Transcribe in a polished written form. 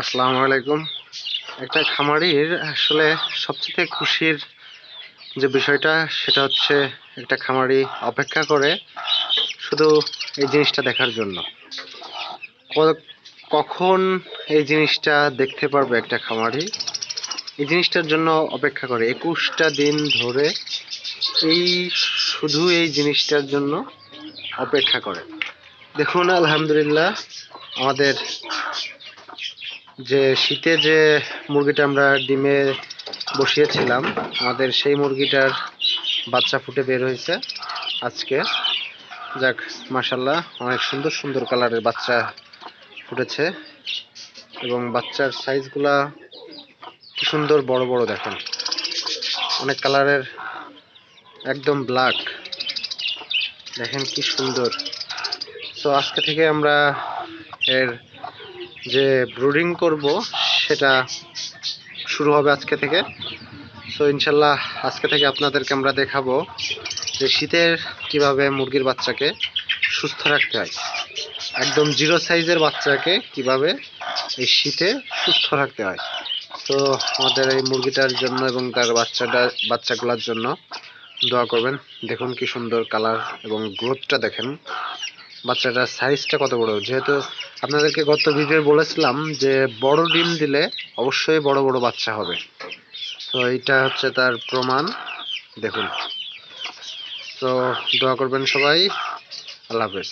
আসসালামু আলাইকুম। একটা খামারির আসলে সবচেয়ে খুশির যে বিষয়টা সেটা হচ্ছে একটা খামারি অপেক্ষা করে শুধু এই জিনিসটা দেখার জন্য। কখন এই জিনিসটা দেখতে পারবে একটা খামারি, এই জিনিসটার জন্য অপেক্ষা করে 21টা দিন ধরে। এই শুধু এই জিনিসটার জন্য অপেক্ষা করে। দেখুন আলহামদুলিল্লাহ, আমাদের যে শীতে যে মুরগিটা আমরা ডিমে বসিয়েছিলাম, আমাদের সেই মুরগিটার বাচ্চা ফুটে বের হয়েছে আজকে। যাক, মাশাল্লাহ, অনেক সুন্দর সুন্দর কালারের বাচ্চা ফুটেছে এবং বাচ্চার সাইজগুলা কি সুন্দর বড় বড়, দেখেন অনেক কালারের, একদম ব্ল্যাক, দেখেন কি সুন্দর। তো আজকে থেকে আমরা এর যে ব্রুডিং করব সেটা শুরু হবে আজকে থেকে। তো ইনশাল্লাহ আজকে থেকে আপনাদেরকে আমরা দেখাবো যে শীতের কিভাবে মুরগির বাচ্চাকে সুস্থ রাখতে হয়, একদম জিরো সাইজের বাচ্চাকে কিভাবে এই শীতে সুস্থ রাখতে হয়। তো আমাদের এই মুরগিটার জন্য এবং তার বাচ্চাগুলোর জন্য দোয়া করবেন। দেখুন কি সুন্দর কালার এবং গ্রোথটা দেখেন, বাচ্চাটার সাইজটা কত বড়। যেহেতু আপনাদেরকে গত ভিডিও বলেছিলাম যে বড় ডিম দিলে অবশ্যই বড় বড় বাচ্চা হবে, তো এইটা হচ্ছে তার প্রমাণ। দেখুন, তো দোয়া করবেন সবাই। আল্লাহ হাফেজ।